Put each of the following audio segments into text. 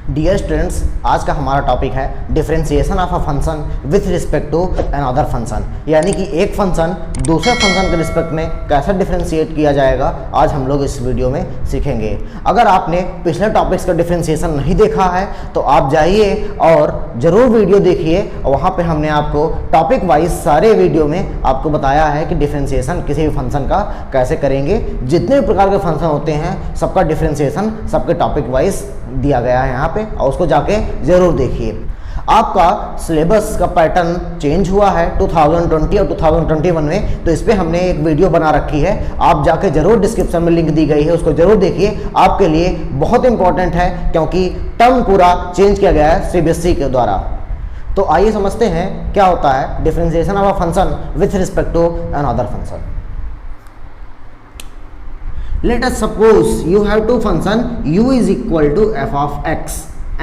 Dear students, आज का हमारा टॉपिक है differentiation of a function with respect to another function, यानी कि एक फंक्शन दूसरे फंक्शन के रिस्पेक्ट में कैसे डिफरेंशिएट किया जाएगा। आज हम लोग इस वीडियो में सीखेंगे। अगर आपने पिछले टॉपिक्स का डिफरेंशिएशन नहीं देखा है तो आप जाइए और ज़रूर वीडियो देखिए। वहाँ पे हमने आपको टॉपिक वाइज सारे वीडियो में आपको बताया है कि डिफरेंशिएशन किसी भी फंक्शन का कैसे करेंगे। जितने भी प्रकार के फंक्शन होते हैं सबका डिफरेंशिएशन सबके टॉपिक वाइज दिया गया है यहाँ पे, और उसको जाके ज़रूर देखिए। आपका सिलेबस का पैटर्न चेंज हुआ है 2020 और 2021 में, तो इस पर हमने एक वीडियो बना रखी है। आप जाके जरूर डिस्क्रिप्शन में लिंक दी गई है, उसको जरूर देखिए। आपके लिए बहुत इंपॉर्टेंट है क्योंकि टर्म पूरा चेंज किया गया है सीबीएसई के द्वारा। तो आइए समझते हैं क्या होता है differentiation of a function with respect to another function. Let us suppose you have two function u is equal to f of x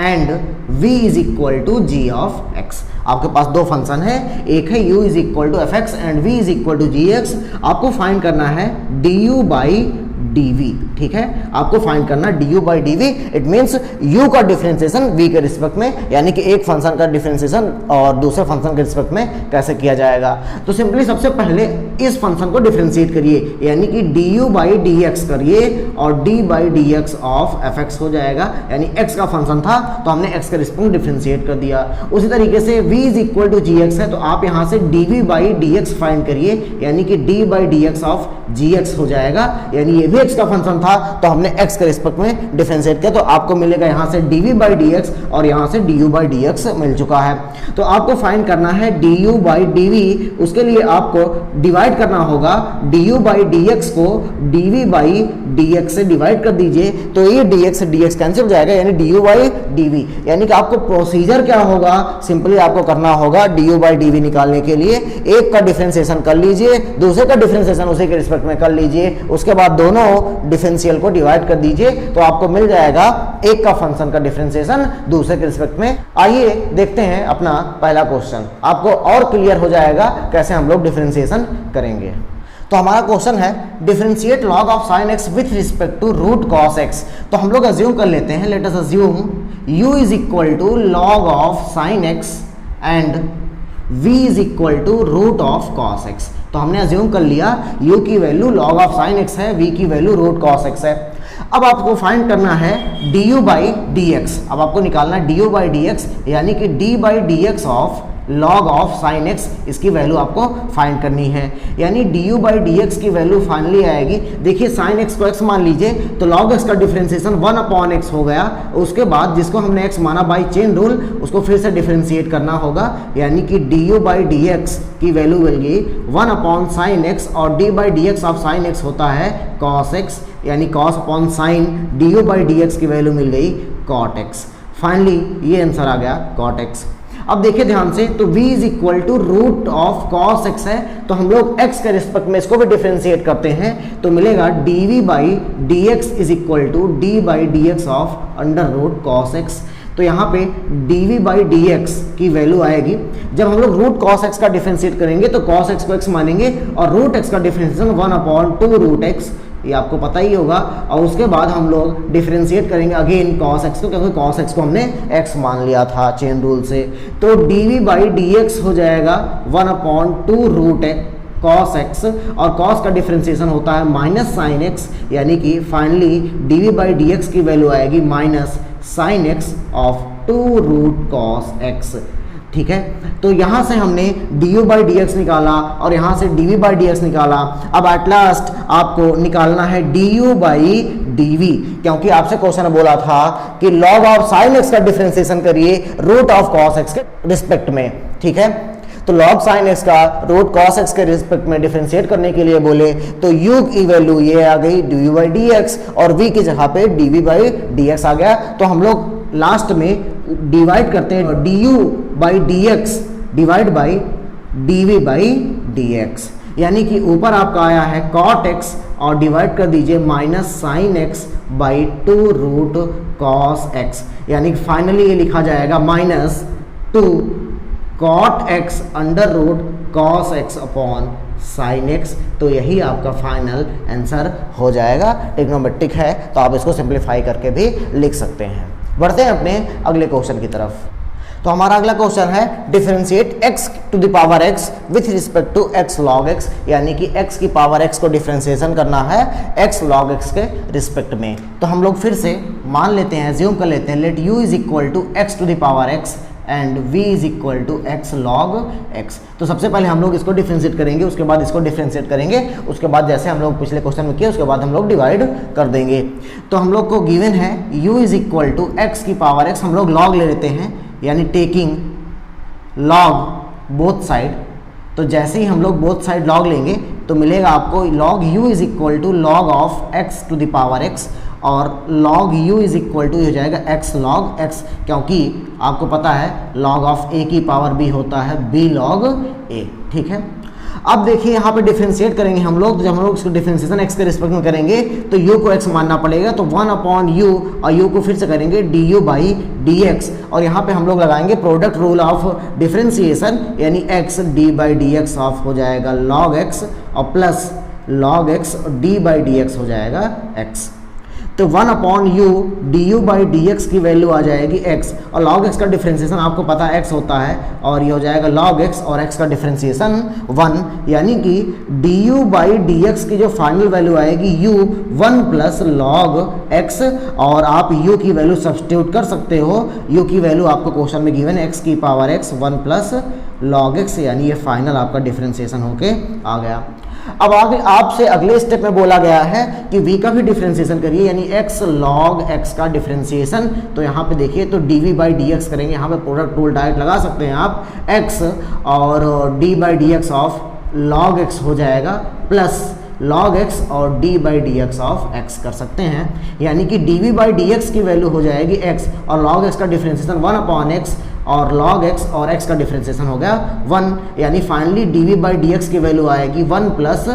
and v is equal to g of x। आपके पास दो function है, एक है u is equal to f x and v is equal to g x। आपको find करना है du by dv, ठीक है। आपको फाइंड करना du by dv। It means u का डिफरेंशिएशन v के रिस्पेक्ट में, यानी कि एक फंक्शन का डिफरेंशिएशन और दूसरे फंक्शन के रिस्पेक्ट में कैसे किया जाएगा। तो सिंपली सबसे पहले इस फंक्शन को डिफरेंशिएट करिए, यानी कि du by dx करिए और d by dx of fx हो जाएगा। यानी x का फंक्शन था तो हमने x के रिस्पेक्ट में डिफरेंशिएट कर दिया। उसी तरीके से v is equal to gx है तो आप यहाँ से dv by dx फाइंड करिए, यानी कि d by dx of gx हो जाएगा। यानी ये भी x का फंक्शन था तो हमने x के रिस्पेक्ट में डिफरेंशिएट किया, तो आपको मिलेगा यहाँ से dv by dx और यहाँ से du by dx मिल चुका है। तो आपको फाइंड करना है du by dv। उसके लिए आपको डिवाइड करना होगा du by dx को dv by dx से डिवाइड कर दीजिए, तो ये dx से dx कैंसिल हो जाएगा, यानी du by dv। यानी कि आपको प्रोसीजर क्या होगा, सिंपली आपको करना होगा du by dv निकालने के लिए एक का डिफरेंशिएशन कर लीजिए, दूसरे का डिफरेंशिएशन उसी के रिस्पेक्ट में कर लीजिए, उसके बाद दोनों डिफरेंशियल को डिवाइड कर दीजिए, तो आपको मिल जाएगा एक का फंक्शन का डिफरेंशिएशन दूसरे के रिस्पेक्ट में। आइए देखते हैं अपना पहला क्वेश्चन, आपको और क्लियर हो जाएगा कैसे हम लोग डिफरेंशिएशन करेंगे। तो हमारा क्वेश्चन है differentiate log of sin x with respect to root cos x। तो हम लोग अज्यूम कर लेते हैं, let us assume u is equal to log of sin x and v is equal to root of cos x। तो हमने assume कर लिया u की value log of sin x है, v की वैल्यू रूट cos x है। अब आपको फाइंड करना है du by dx। अब आपको निकालना है du by dx, यानी कि d by dx of log of sin x, इसकी वैल्यू आपको फाइंड करनी है। यानी du by dx की वैल्यू फाइनली आएगी। देखिए sin x को x मान लीजिए तो log x का डिफरेंशिएशन 1 अपॉन x हो गया। उसके बाद जिसको हमने x माना बाय चेन रूल, उसको फिर से डिफरेंशिएट करना होगा, यानी कि du by dx की वैल्यू मिल गई 1 अपॉन sin x और d by dx of sin x होता है cos x, यानी cos upon sin, du by dx की वैल्यू मिल गई cot x। फाइनली ये आंसर आ गया cot x। अब देखिए ध्यान से, तो v is equal to root of cos x है, तो हम लोग x के रिस्पेक्ट में इसको भी डिफरेंशिएट करते हैं, तो मिलेगा dv by dx is equal to d by dx of under root cos x। तो यहाँ पे dv बाई dx की वैल्यू आएगी, जब हम लोग रूट cos x का डिफरेंशिएट करेंगे तो cos x को x मानेंगे और रूट x का डिफरेंशिएशन 1 अपॉन 2 रूट x, ये आपको पता ही होगा। और उसके बाद हम लोग डिफरेंशिएट करेंगे अगेन cos x को, क्योंकि cos x को हमने x मान लिया था चेन रूल से। तो dv बाई dx हो जाएगा 1 अपॉन 2 रूट cos x, और cos का डिफरेंशिएशन होता है माइनस साइन x, यानी कि फाइनली dv बाई dx की वैल्यू आएगी minus sine x of 2 root cos x, ठीक है। तो यहाँ से हमने du by dx निकाला और यहाँ से dv by dx निकाला। अब एट लास्ट आपको निकालना है du by dv, क्योंकि आपसे क्वेश्चन बोला था कि log ऑफ sin x का डिफरेंशिएशन करिए रूट ऑफ cos x के रिस्पेक्ट में, ठीक है। तो log sin x का रूट cos x के रिस्पेक्ट में डिफरेंशिएट करने के लिए बोले तो u की वैल्यू ये आ गई du by dx और v की जगह पे dv by dx आ गया। तो हम लोग लास्ट में डिवाइड करते हैं du by dx divide by dv by dx, यानी कि ऊपर आपका आया है cot x और डिवाइड कर दीजिए minus sine x by 2 root cos x, यानी कि फाइनली ये लिखा जाएगा minus 2 cot x under root cos x upon sin x। तो यही आपका फाइनल आंसर हो जाएगा। ट्रिग्नोमेट्रिक है तो आप इसको सिंप्लीफाई करके भी लिख सकते हैं। बढ़ते हैं अपने अगले क्वेश्चन की तरफ। तो हमारा अगला क्वेश्चन है differentiate x to the power x with respect to x log x, यानी कि x की पावर x को डिफरेंशिएशन करना है x log x के रिस्पेक्ट में। तो हम लोग फिर से मान लेते हैं, एज्यूम कर लेते हैं, let u is equal to x to the power x and v is equal to x log x। तो सबसे पहले हम लोग इसको डिफरेंशिएट करेंगे, उसके बाद इसको डिफरेंशिएट करेंगे, उसके बाद जैसे हम लोग पिछले क्वेश्चन में किए उसके बाद हम लोग डिवाइड कर देंगे। तो हम लोग को गिवन है u is equal to x की पावर x, हम लोग log ले लेते हैं, यानी टेकिंग log बोथ साइड। तो जैसे ही हम लोग बोथ साइड log लेंगे तो मिलेगा आपको log u is equal to log of x to the power x, और log u is equal to हो जाएगा x log x, क्योंकि आपको पता है log ऑफ a की पावर b होता है b log a। ठीक है, अब देखिए यहाँ पे डिफरेंशिएट करेंगे हम लोग। जब हम लोग इसको डिफरेंशिएशन x के रिस्पेक्ट में करेंगे तो u को x मानना पड़ेगा, तो 1 अपॉन u, और u को फिर से करेंगे du बाई dx, और यहाँ पे हम लोग लगाएंगे प्रोडक्ट रूल ऑफ डिफरेंशिएशन, यानी x d by dx of हो जाएगा log x, और plus log x d by dx हो जाएगा x। तो 1 upon u du by dx की वैल्यू आ जाएगी x, और log x का डिफरेंशिएशन आपको पता है x होता है, और ये हो जाएगा log x, और x का डिफरेंशिएशन 1, यानी कि du बाई dx की जो फाइनल वैल्यू आएगी u 1 प्लस log x, और आप u की वैल्यू सब्स्टिट्यूट कर सकते हो। u की वैल्यू आपको क्वेश्चन में गिवन x की power x 1 plus log x, यानी ये फाइनल आपका डिफरेंशिएशन होके आ गया। अब आगे आपसे अगले स्टेप में बोला गया है कि v का भी डिफरेंशिएशन करिए, यानी x log x का डिफरेंशिएशन। तो यहाँ पे देखिए, तो dv बाई dx करेंगे, यहाँ पे प्रोडक्ट रूल डायरेक्ट लगा सकते हैं आप, x और d by dx of log x हो जाएगा, प्लस log x और d by dx of x कर सकते हैं, यानी कि dv बाई dx की वैल्यू हो जाएगी x, और log x का डिफरेंशिएशन 1 अपॉन x, और log x और x का डिफरेंशिएशन हो गया 1, यानी फाइनली dv बाई dx की वैल्यू आएगी 1 प्लस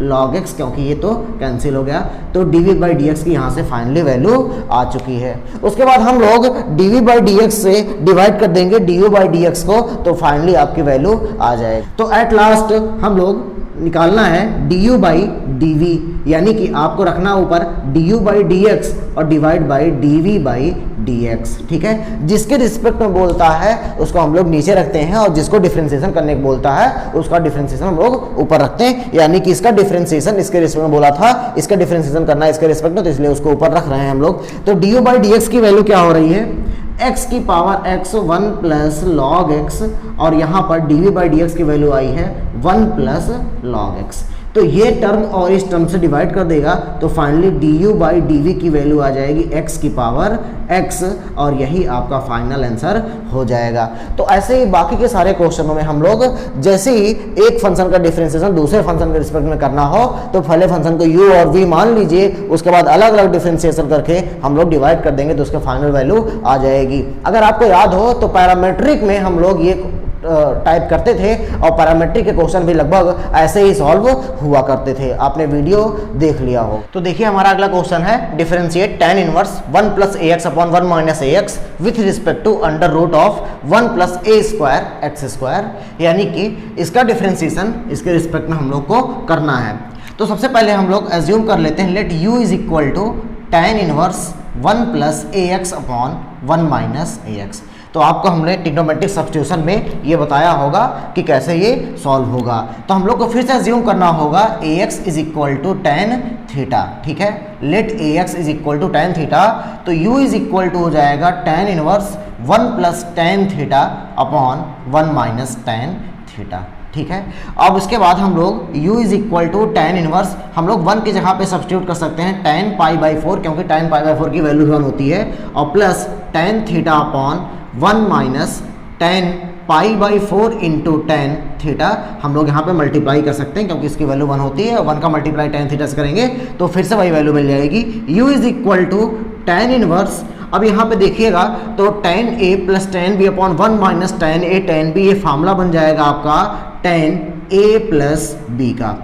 log x, क्योंकि ये तो कैंसिल हो गया, तो dv बाई dx की यहाँ से फाइनली वैल्यू आ चुकी है। उसके बाद हम लोग dv बाई dx से डिवाइड कर देंगे du बाई dx को, तो फाइनली आपकी वैल्यू आ जाएगी। तो एट लास्ट हम लोग निकालना है du बाई dv, यानी कि आपको रखना ऊपर du बाई dx और divide by dv by dx। ठीक है, जिसके रिस्पेक्ट में बोलता है उसको हम लोग नीचे रखते हैं, और जिसको डिफरेंशिएशन करने को बोलता है उसका डिफरेंशिएशन हम लोग ऊपर रखते हैं, यानी कि इसका डिफरेंशिएशन इसके रिस्पेक्ट में बोला था, इसका डिफरेंशिएशन करना है इसके रिस्पेक्ट में, तो इसलिए उसको ऊपर रख रहे हैं हम लोग। तो du बाई dx की वैल्यू क्या हो रही है, x की power x 1 plus log x, और यहाँ पर dv बाई dx की वैल्यू आई है 1 प्लस log x। तो ये टर्म और इस टर्म से डिवाइड कर देगा, तो फाइनली du बाई dv की वैल्यू आ जाएगी x की पावर x, और यही आपका फाइनल आंसर हो जाएगा। तो ऐसे ही बाकी के सारे क्वेश्चनों में हम लोग जैसे ही एक फंक्शन का डिफरेंशिएशन दूसरे फंक्शन के रिस्पेक्ट में करना हो, तो पहले फंक्शन को u और v मान लीजिए, उसके बाद अलग अलग डिफरेंशिएशन करके हम लोग डिवाइड कर देंगे, तो उसके फाइनल वैल्यू आ जाएगी। अगर आपको याद हो तो पैरामेट्रिक में हम लोग ये टाइप करते थे, और पैरामेट्रिक के क्वेश्चन भी लगभग ऐसे ही सॉल्व हुआ करते थे, आपने वीडियो देख लिया हो। तो देखिए हमारा अगला क्वेश्चन है differentiate tan inverse 1 plus ax upon 1 minus ax with respect to under root of 1 plus a square x square, यानी कि इसका डिफरेंशिएशन इसके रिस्पेक्ट में हम लोग को करना है। तो सबसे पहले हम लोग एज्यूम कर लेते हैं, let u is equal to tan inverse 1 plus ax upon 1 minus ax। तो आपको हमने ट्रिग्नोमेट्रिक सब्स्टिट्यूशन में ये बताया होगा कि कैसे ये सॉल्व होगा। तो हम लोग को फिर से अज्यूम करना होगा ax is equal to tan theta. ठीक है, let ax is equal to tan theta, तो u इज इक्वल टू हो जाएगा tan inverse 1 plus tan theta upon 1 minus tan theta. ठीक है, अब उसके बाद हम लोग u is equal to tan inverse, हम लोग 1 की जगह पे सब्स्टिट्यूट कर सकते हैं tan पाई बाई 4, क्योंकि tan पाई बाई 4 की वैल्यू 1 होती है, और plus tan theta upon 1 minus tan pi by 4 into tan theta, हम लोग यहाँ पे मल्टीप्लाई कर सकते हैं क्योंकि इसकी वैल्यू 1 होती है, 1 का मल्टीप्लाई tan थीटा से करेंगे तो फिर से वही वैल्यू मिल जाएगी। u is equal to tan inverse, अब यहाँ पे देखिएगा तो tan a plus tan b upon 1 minus tan a tan b, ये फार्मूला बन जाएगा आपका tan a प्लस b का।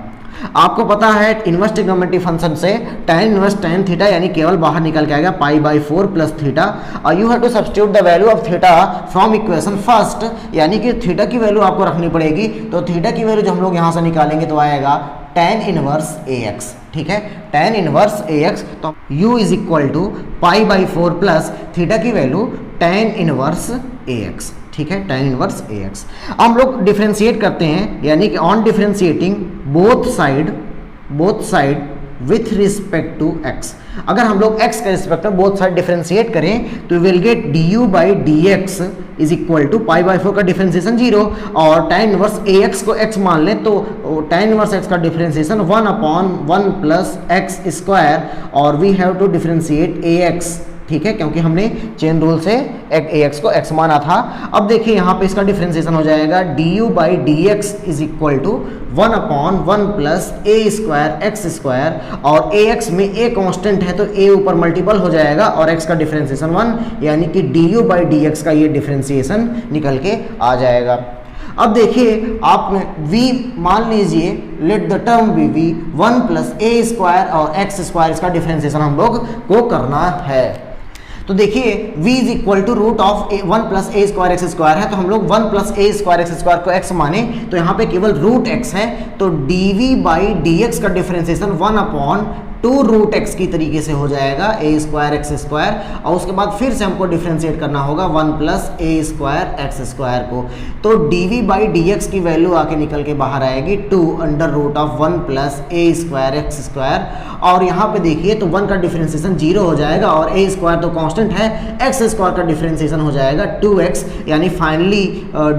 आपको पता है इनवर्स ट्रिग्नोमेट्रिक फंक्शन से tan इनवर्स tan थीटा यानी केवल बाहर निकल के आएगा पाई बाई 4 प्लस थीटा, और you have to substitute the value of theta from equation first, यानी कि थीटा की वैल्यू आपको रखनी पड़ेगी। तो थीटा की वैल्यू जो हम लोग यहाँ से निकालेंगे तो आएगा tan इनवर्स ax, ठीक है, tan इनवर्स ax। तो u is equal to π/4 plus theta की वैल्यू tan इनवर्स ax, ठीक है, tan इनवर्स ax। हम लोग डिफरेंशिएट करते हैं, यानी कि on differentiating both side with respect to x। अगर हम लोग x के रिस्पेक्ट में बोथ साइड डिफरेंशिएट करें तो will get du/dx is equal to π/4 का डिफरेंशिएशन 0 और tan इनवर्स ax को x मान लें तो tan इनवर्स x का डिफरेंशिएशन 1/1 प्लस x स्क्वायर और we have to differentiate ax, ठीक है, क्योंकि हमने चेन रूल से ax को x माना था। अब देखिए यहाँ पे इसका डिफरेंशिएशन हो जाएगा du/dx is equal to 1/1 plus a square x square और ax में a कांस्टेंट है तो a ऊपर मल्टीपल हो जाएगा और x का डिफरेंशिएशन 1, यानी कि du/dx का ये डिफरेंशिएशन निकल के आ जाएगा। अब देखिए आप v मान लीजिए, let the term be v 1 plus a square और x स्क्वायर, इसका डिफरेंशिएशन हम लोग को करना है। तो देखिए v is equal to root of 1 plus a square x square है, तो हम लोग 1 plus a square x square को x माने तो यहाँ पे केवल रूट x है, तो dv/dx का डिफरेंशिएशन 1/2 रूट x की तरीके से हो जाएगा a स्क्वायर एक्स स्क्वायर, और उसके बाद फिर से हमको डिफरेंशिएट करना होगा 1 plus a square x square को, तो dv/dx की वैल्यू आके निकल के बाहर आएगी 2 under root of 1 plus a square x square, और यहाँ पे देखिए तो 1 का डिफरेंशिएशन 0 हो जाएगा और a स्क्वायर तो कांस्टेंट है, x स्क्वायर का डिफरेंशिएशन हो जाएगा 2x, यानी फाइनली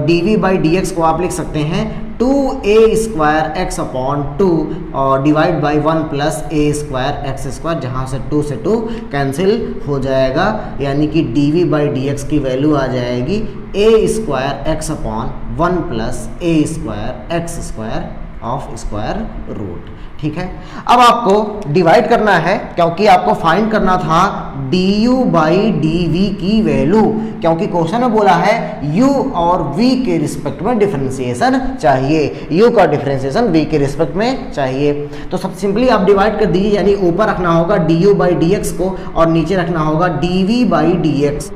dv/dx को आप लिख सकते हैं 2a स्क्वायर एक्स अपॉन 2 और divide by 1 plus a square x square, जहाँ से 2 से 2 कैंसिल हो जाएगा, यानी कि dv/dx की वैल्यू आ जाएगी a square x upon 1 plus a square x square of square root, ठीक है। अब आपको डिवाइड करना है क्योंकि आपको फाइंड करना था du/dv की वैल्यू, क्योंकि क्वेश्चन में बोला है u और v के रिस्पेक्ट में डिफरेंशिएशन चाहिए, u का डिफरेंशिएशन v के रिस्पेक्ट में चाहिए। तो सब सिंपली आप डिवाइड कर दीजिए, यानी ऊपर रखना होगा du/dx को और नीचे रखना होगा dv/dx।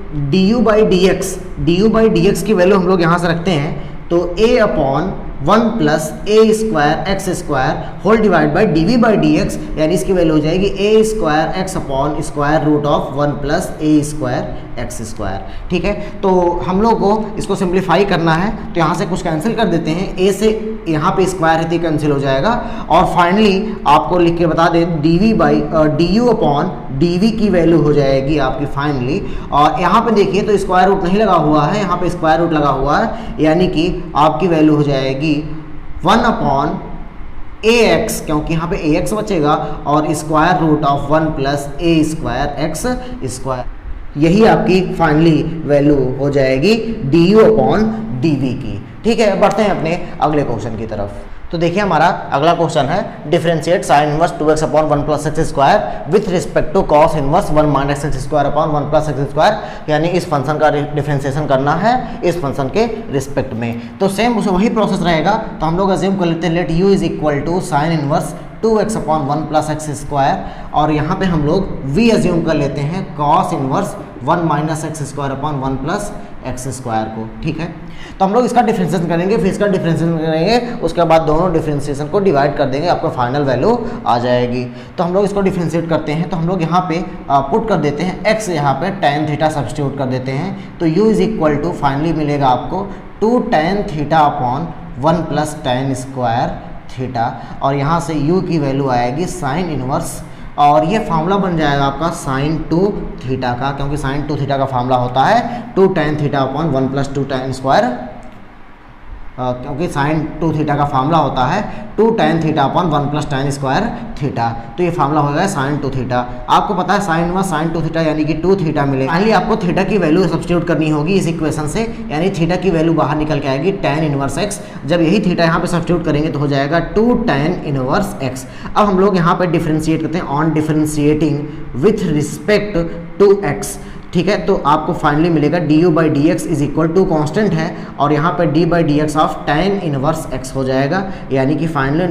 du/dx की वैल्यू हम लोग यहाँ से रखते हैं, तो a upon 1 plus a square x square whole divide by dv/dx, यानी इसकी वैल्यू हो जाएगी a square x upon square root of 1 plus a square x square, ठीक है। तो हम लोग को इसको सिंप्लीफाई करना है, तो यहाँ से कुछ कैंसिल कर देते हैं, a से यहाँ पे स्क्वायर है तो कैंसिल हो जाएगा, और फाइनली आपको लिख के बता दें du अपॉन dv की वैल्यू हो जाएगी आपकी फाइनली, और यहाँ पे देखिए तो स्क्वायर रूट नहीं लगा हुआ है, यहाँ पे स्क्वायर रूट लगा हुआ है, यानी कि आपकी वैल्यू हो जाएगी 1 अपॉन ax, क्योंकि यहाँ पे ax बचेगा और square root of 1 plus a square x square, यही आपकी फाइनली वैल्यू हो जाएगी du अपॉन dv की, ठीक है। बढ़ते हैं अपने अगले क्वेश्चन की तरफ। तो देखिए हमारा अगला क्वेश्चन है differentiate sine inverse 2x upon 1 plus x square with respect to cos inverse 1 minus x square upon 1 plus x square, यानी इस फंक्शन का डिफरेंशिएशन करना है इस फंक्शन के रिस्पेक्ट में। तो सेम उसे वही प्रोसेस रहेगा, तो हम लोग अज्यूम कर लेते हैं let u is equal to sine inverse 2x upon 1 plus x square, और यहाँ पे हम लोग v अज्यूम कर लेते हैं cos inverse 1 minus x square upon 1 plus x square को, ठीक है। तो हम लोग इसका डिफरेंशिएशन करेंगे, फिर इसका डिफरेंशिएशन करेंगे, उसके बाद दोनों डिफरेंशिएशन को डिवाइड कर देंगे, आपको फाइनल वैल्यू आ जाएगी। तो हम लोग इसको डिफरेंशिएट करते हैं, तो हम लोग यहाँ पे पुट कर देते हैं x, यहाँ पे tan थीटा सब्स्टिट्यूट कर देते हैं, तो u is equal to finally मिलेगा आपको 2 tan theta upon 1 plus tan square theta, और यहाँ से u की वैल्यू आएगी साइन इनवर्स, और ये फार्मूला बन जाएगा आपका साइन 2 थीटा का, क्योंकि साइन 2 थीटा का फार्मूला होता है 2 tan theta upon 1 plus 2 tan square, क्योंकि साइन 2 थीटा का फार्मूला होता है 2 tan theta upon 1 plus tan square theta, तो ये फार्मूला हो गया साइन 2 थीटा। आपको पता है साइन इनवर्स साइन 2 थीटा यानी कि 2 थीटा मिलेगा। फाइनली आपको थीटा की वैल्यू सब्स्टिट्यूट करनी होगी इस इक्वेशन से, यानी थीटा की वैल्यू बाहर निकल के आएगी tan इनवर्स x, जब यही थीटा यहाँ पे सब्स्टिट्यूट करेंगे तो हो जाएगा 2 tan इनवर्स x। अब हम लोग यहाँ पे डिफरेंशिएट करते हैं on differentiating with respect to x, ठीक है। तो आपको फाइनली मिलेगा du/dx is equal to constant है, और यहाँ पर d/dx ऑफ tan इनवर्स x हो जाएगा, यानी कि फाइनली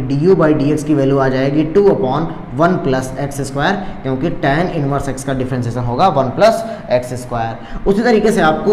du/dx की वैल्यू आ जाएगी 2 अपॉन 1 प्लस एक्स स्क्वायर, क्योंकि tan इनवर्स x का डिफरेंशिएशन होगा 1 प्लस एक्स स्क्वायर। उसी तरीके से आपको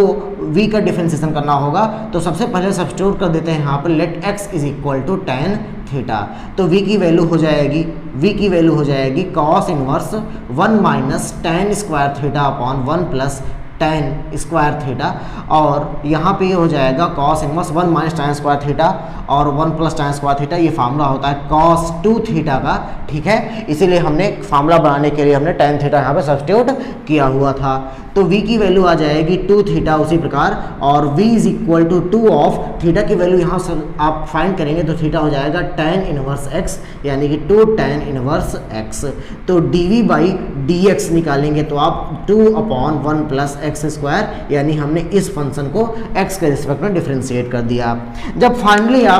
v का डिफरेंशिएशन करना होगा, तो सबसे पहले सब्स्टिट्यूट कर देते हैं यहाँ पर let x is equal to tan theta. तो v की वैल्यू हो जाएगी cos inverse 1 minus tan square theta upon 1 plus tan square theta, और यहाँ पे ये हो जाएगा cos inverse 1 minus tan square theta और 1 प्लस tan स्क्वायर थीटा। ये फार्मूला होता है cos 2 थीटा का, ठीक है। इसीलिए हमने फार्मूला बनाने के लिए हमने tan थीटा यहाँ पे सब्स्टिट्यूट किया हुआ था। तो v की वैल्यू आ जाएगी 2 थीटा उसी प्रकार, और v is equal to 2 of theta की वैल्यू यहाँ से आप फाइंड करेंगे तो थीटा हो जाएगा tan इनवर्स x, यानी कि 2 tan इनवर्स x। तो dv बाई dx निकालेंगे तो आप 2 अपॉन 1 प्लस एक्स स्क्वायर, यानी हमने इस फंक्शन को x के रिस्पेक्ट में डिफरेंशिएट कर दिया। जब फाइनली आप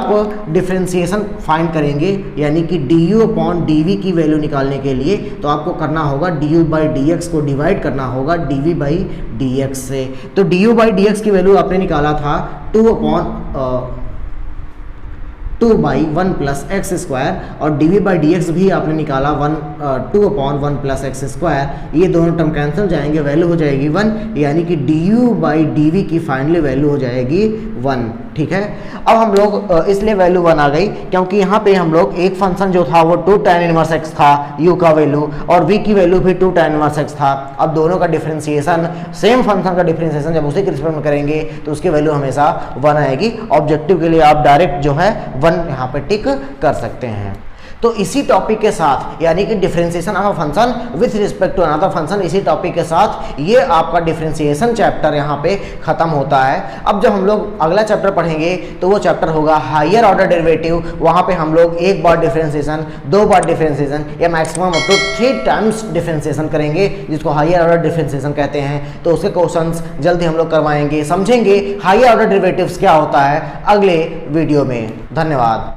डिफरेंशिएशन फाइंड करेंगे यानी कि du अपॉन dv की वैल्यू निकालने के लिए, तो आपको करना होगा du बाई dx को डिवाइड करना होगा dv बाई dx से। तो du बाई dx की वैल्यू आपने निकाला था 2 upon 2 by 1 plus x square, और dv बाई dx भी आपने निकाला 2 अपॉन 1 प्लस एक्स स्क्वायर। ये दोनों टर्म कैंसिल जाएंगे, वैल्यू हो जाएगी 1, यानी कि du बाई dv की फाइनली वैल्यू हो जाएगी 1, ठीक है। अब हम लोग इसलिए वैल्यू 1 आ गई क्योंकि यहाँ पे हम लोग एक फंक्शन जो था वो 2 tan इनवर्स x था u का वैल्यू, और v की वैल्यू भी 2 tan इनवर्स x था। अब दोनों का डिफरेंशिएशन, सेम फंक्शन का डिफरेंशिएशन जब उसी के रिस्पेक्ट में करेंगे तो उसकी वैल्यू हमेशा 1 आएगी। ऑब्जेक्टिव के लिए आप डायरेक्ट जो है 1 यहाँ पे टिक कर सकते हैं। तो इसी टॉपिक के साथ, यानी कि differentiation of a function with respect to another function, इसी टॉपिक के साथ ये आपका डिफरेंशिएशन चैप्टर यहाँ पे खत्म होता है। अब जब हम लोग अगला चैप्टर पढ़ेंगे तो वो चैप्टर होगा हायर ऑर्डर डेरिवेटिव। वहाँ पे हम लोग 1 बार डिफरेंशिएशन, 2 बार डिफरेंशिएशन या maximum up to 3 times differentiation करेंगे, जिसको हायर ऑर्डर डिफरेंशिएशन कहते हैं। तो उसके क्वेश्चंस जल्दी हम लोग करवाएंगे, समझेंगे हायर ऑर्डर डेरिवेटिव्स क्या होता है अगले वीडियो में। धन्यवाद।